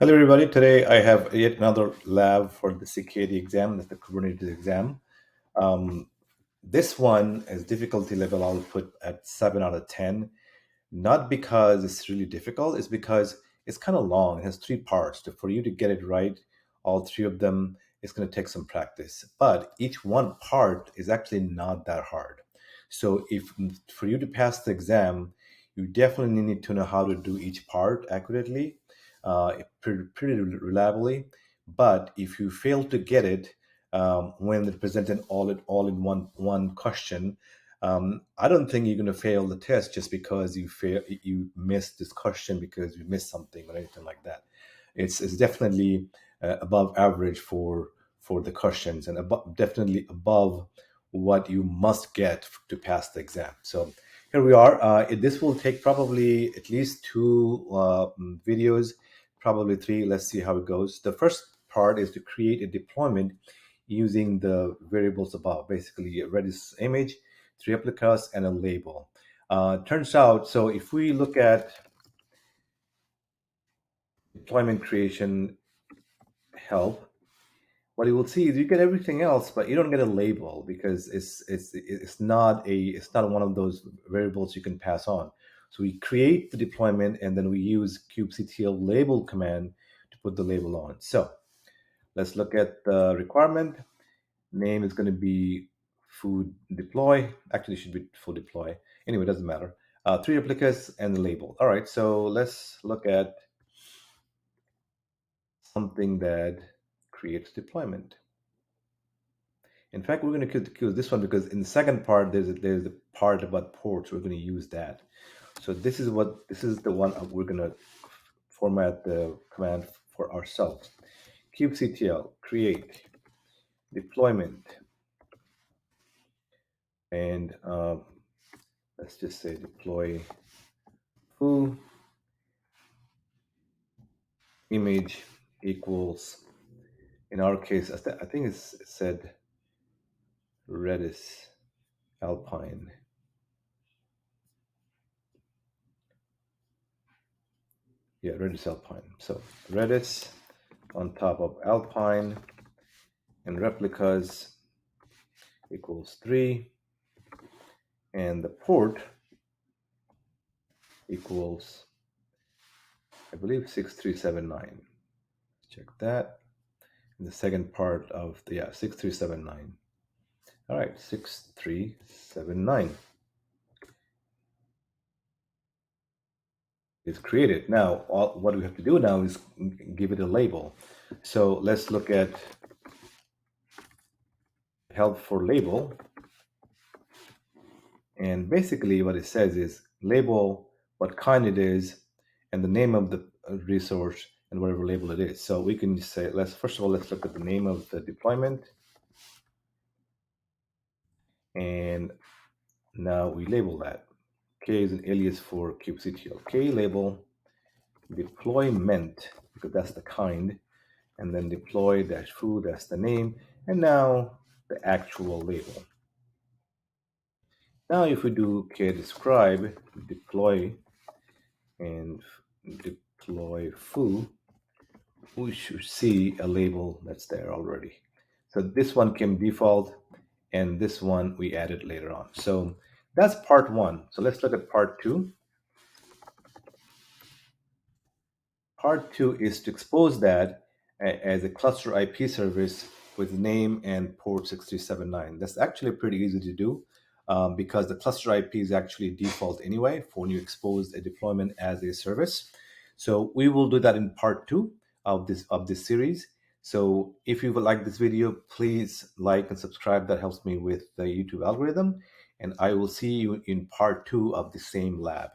Hello, everybody. Today I have yet another lab for the CKAD exam, that's the Kubernetes exam. This one is difficulty level I'll put at 7 out of 10. Not because it's really difficult, it's because it's kind of long. It has three parts. So for you to get it right, all three of them, it's going to take some practice. But each one part is actually not that hard. So if for you to pass the exam, you definitely need to know how to do each part accurately, pretty reliably. But if you fail to get it when they present it all in one question, I don't think you're going to fail the test just because you missed this question because you missed something or anything like that. It's definitely above average for the questions and definitely above what you must get to pass the exam. So here we are. This will take probably at least two videos, probably three. Let's see how it goes. The first part is to create a deployment using the variables above, basically a redis image, three replicas, and a label. Turns out, so if we look at deployment creation help, what you will see is you get everything else, but you don't get a label because it's not one of those variables you can pass on. So we create the deployment and then we use kubectl label command to put the label on. So let's look at the requirement. Name is going to be foo deploy. Actually, it should be foo deploy. Anyway, it doesn't matter. Three replicas and the label. All right, so let's look at something that creates deployment. In fact, we're going to use this one because in the second part, there's a part about ports. We're going to use that. So this is the one we're going to format the command for ourselves. kubectl create deployment, and let's just say deploy-foo image equals, in our case, I think it said redis alpine. Yeah, redis alpine. So redis on top of alpine and replicas equals 3, and the port equals, I believe, 6379. Check that. And the second part of the 6379. All right, 6379 is created. Now, what we have to do now is give it a label. So let's look at help for label. And basically what it says is label what kind it is and the name of the resource and whatever label it is. So we can just say, first of all, let's look at the name of the deployment. And now we label that. K is an alias for kubectl. K label deployment, because that's the kind, and then deploy-foo, that's the name, and now the actual label. Now if we do kdescribe deploy and deploy-foo, we should see a label that's there already. So this one came default, and this one we added later on. So that's part one. So let's look at part two. Part two is to expose that as a cluster IP service with name and port 6379. That's actually pretty easy to do because the cluster IP is actually default anyway for when you expose a deployment as a service. So we will do that in part two of this series. So if you would like this video, please like and subscribe. That helps me with the YouTube algorithm. And I will see you in part two of the same lab.